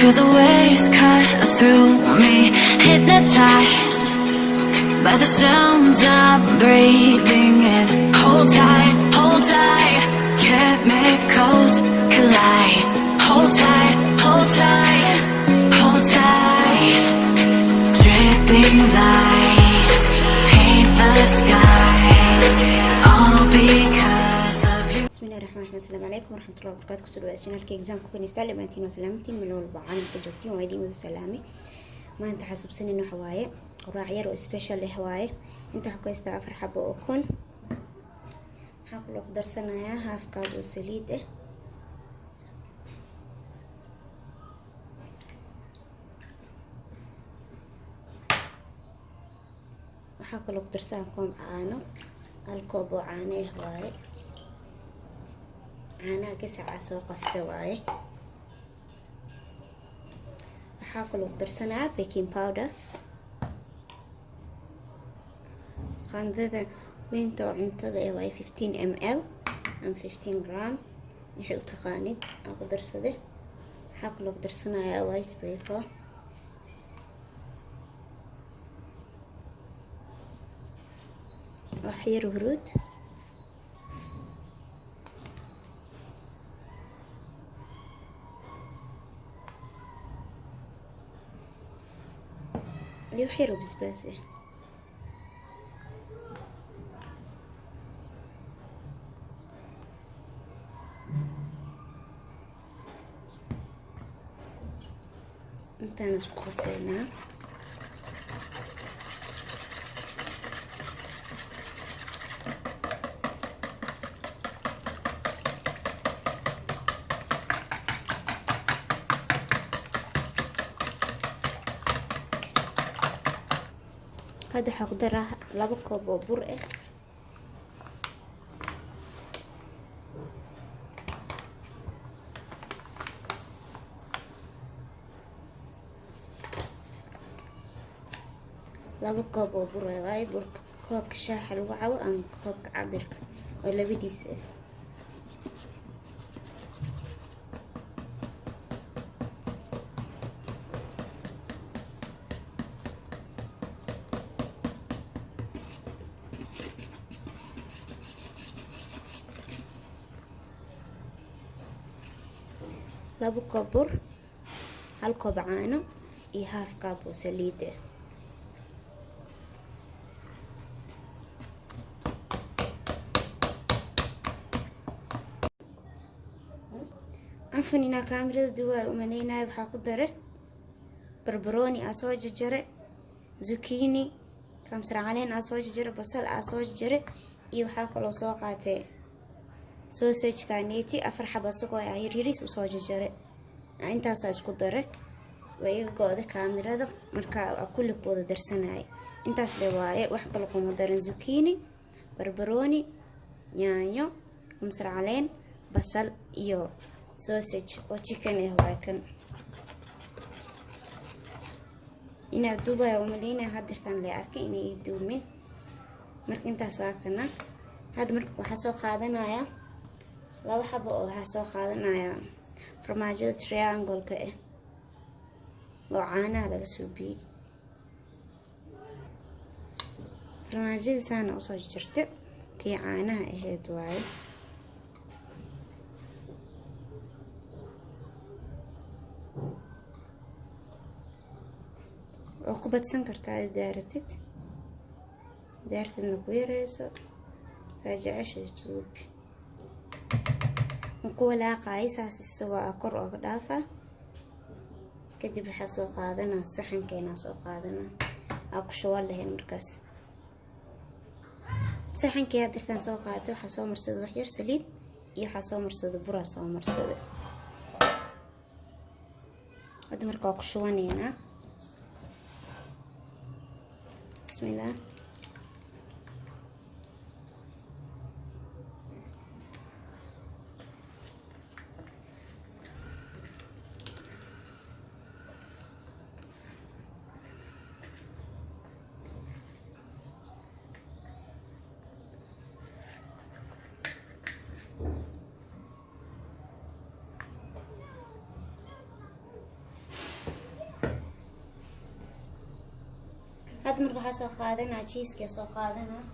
Feel the waves cut through me, hypnotized by the sounds I'm breathing in. Hold tight, chemicals collide. Hold tight, hold tight, hold tight. Dripping lights paint the skies, all because of you. بسم الله الرحمن الرحيم. السلام عليكم ورحمة الله وبركاته. كسر واسنا الكيكزام كون يستعلم مانتين وسلامتين من البعان كجوتين ويدين وسلامي ما انت حاسب سن إنه حواية وراعير وسبيشال لهواية انت حكوا يستعفر حبة وكون حقول أقدر سنة يا هاف كادو سليدة وحقول أقدر سنكم عانو الكوبو عاني هواية عانا كسعة سوق استواي وحاكل وقدرسنا بيكنج باودر قاندذا وينتو عنتذا ايواي 15 ml ام 15 جرام يحيو تقاني اقدرسده حاكل وقدرسنا ايواي سبيبر وحير هرود يحيروا بسباسه انت نسكو خسينا هذا حقدره لaba koob oo bur ah laba koob oo bur ah way burka koobka shaaxa lagu cabo ama koobka cabirka oo labadiis ah laba koob bur hal koob caano iyo half cup oo saliid ah عفوا كاميرا دوا وملينا بحاكو دره بربروني اسوج جره زوكيني كمسر علين اسوج جره بصل اسوج جره iyo waxa kale soo qaatay sausage kaneti afar xabo sugo ay yiriis u soo jare intaas isku dare way gooda kaamirada marka kulli kooda darsanay intaas leewaaye wax kale kuma darin zucchini barbaroni yaanyo kamsar caleen basal iyo sausage oo chicken ah waa kan ina duubay oo malina hadirtan la arkay inay duumin marka intaas waa kana had marka waxa soo qaadanaya laba xabo oo waxa soo qaadanaya farmaajada triangle-ka ah oo caanaha laga suubiyay farmaajada saana u soo jirta kii caanaha ahayd waaye oo ku badsan kartaa daartidna ku yareyso saajacashay tuub ولا قايساس سوا كور او دافا كدب waxa soo qaadana saxankeena soo qaadana aku shawal lahayn markaas saxankii hadirtan soo qaato waxa soo marsada wax yar saliid iyo waxa soo marsada bur soo marsada hada markaa ku shuwanayna bismillah هاد مرة waxaa soo qaadanaa cheese-ka soo qaadanaa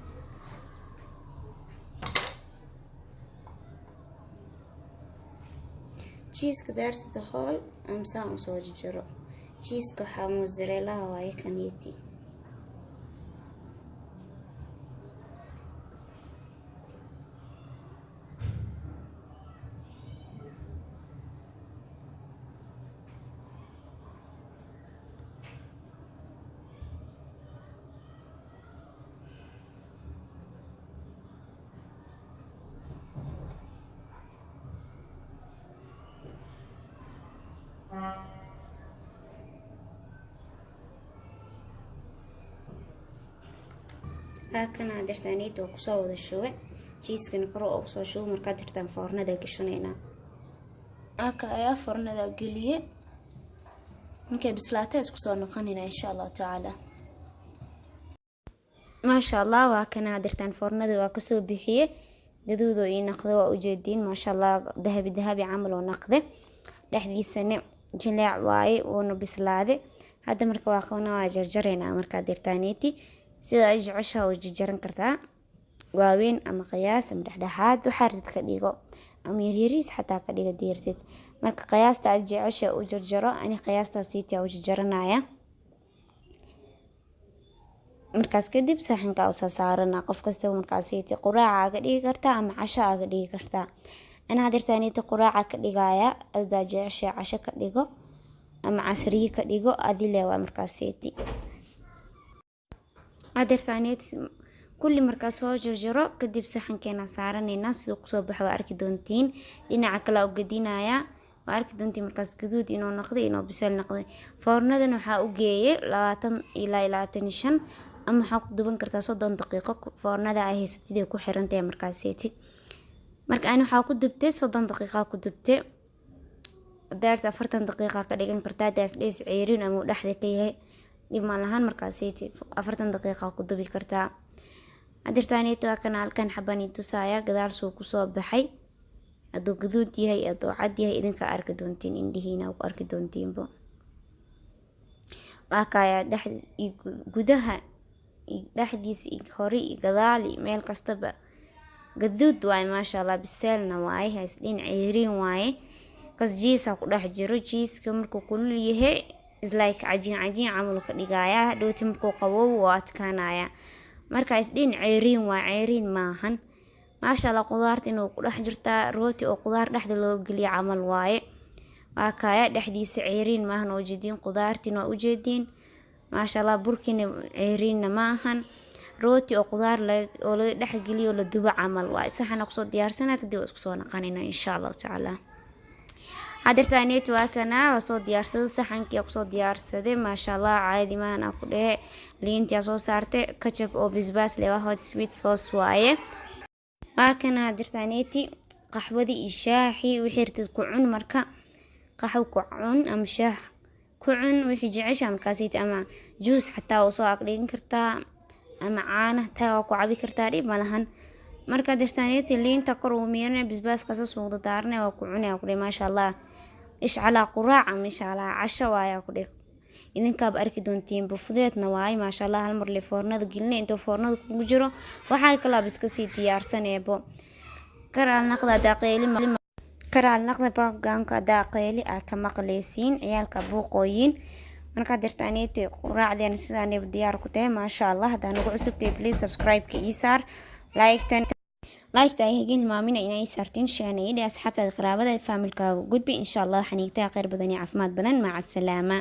cheese-ka daarta hool amsaan u soo jiro cheese-ka waxaa mozzarella waaye kaniti هاكنا درتانيت وكسو ودا شوي cheese-kan kor oo soo shubo marka dirtaan foornada gashanayna aka ayaa foornada galiye markay bislaato isku soo noqonina insha Allah taala ما شاء الله وكنا درتان foornada waa kasoo bixiye gaduudo ii naqdo waa u jeedin ما شاء الله dahabi camal oo naqde dhaxdiisana jileec waaye oo bislaade hadda marka waa qabanaa jarjarayna marka dirtaaniti sida ay jeceshahay oo jarjaran kartaa waaweyn ama qiyaas ama dhexdhexaad waxa rid ka dhigo ama yaryariis xataa ka dhiga diirtid marka qiyaasta aad jeceshahay oo jarjaro ani qiyaasta siita oo jarjaranaya markaas kadib saxanka oo saarana qof kasta markaas siita quraaca ka dhigi kartaa ama casho ka dhigi kartaa ana dirtaanita quraaca ka dhigaya aad jeceshahay casho ka dhigo ama casriye ka dhigo adile waa markaas siiti adirtaanit kulli markaas soo jarjaro kadib saxankeena saaranayna sidoo ku soo baxo arki doontiin dhinaca kale oo gadinaya waa arki doontiin markaas gaduud inoo noqday inoo bisel noqday foornadan waxa u geeyay 20 ilaa 25 ama waxa ku duban kartaa 30 daqiiqo foornada ay haysatid ku xirantahay markaas seeti marka aan waxa ku dubtay 30 daqiiqo ku dubtay daarta 40 daqiiqo ka dhigan kartaa daas dhees ceerin ama dhaxda ka yahay dhima lahaan markaas seeti 40 daqiiqo ku dubi kartaa adirtaanito waa kana halkan xabani tusaya gadaal soo ku soo baxay adoo gaduud yahay adoo cad yahay idinka arki doontiin indhihiina ku arki doontiinbo waa kaya gudaha dhaxdiisa hore gadaal meel kastaba gaduud waay ma sha Allah biselna waay haysdin ceerin waay kas jiisa ku dhex jiro jiiska markuu kulul yahay is like cajiin camal ka dhigaya dhooti markuu qabow waa adkaanaya marka isdin ceerin waa ceerin maahan ma sha Allah qudaarta inuu ku dhex jirta rooti oo qudaar dhexda loo galiyo camal waaye waa kaya dhaxdiisa ceerin maahan oo jeedin qudaartina u jeedin ma sha Allah burkina ceerinna maahan rooti oo qudaar oo la dhex galiyo la dubo camal waa saxana ku soo diyaarsana kadib isku soo naqanina insha Allah taala adirtaanit waa kana soo diyaarsada saxankii ku soo diyaarsaday ma sha Allah caadi maana ku dheh liinta soo saartay ketchup oo bisbaas leh waa hot sweet sauce waaye waa kana adirtaaniti qaxwadii iyo shaahi wixii rirtid ku cun marka qaxw ku cun ama shaah ku cun wixii jecesha markaasita ama juice xataa soo aqdhigan kartaa ama caana taa ku cabi kartaa dhib malahan marka adirtaaniti liinta kor u miirna bisbaaska soo suuqda daarna waa ku cunaa ku ma sha Allah إيش على قراعة مش على عشاء ويا كده إذن كاب أركي دونتين بفضيتنا واي ما شاء الله هالمر اللي فورنا قلنا إنتو فورنا كوجرو وحاي كلا بسكسي تيار سنة بو كرال نقطة داقيلي كرال نقطة باقانك داقيلي كمقليسين عيال كبوقوين marka dirtaaniti quraacdeen sidaan diyaar ku tahay ma sha Allah hadaan ugu cusubtay please subscribe ka isaar like ta higin maamina inay sartin shaanayda asxaabta qaraabada familkaaga gudbi insha Allah xaniigta qeyr badan iyo caafimaad badan ma salaama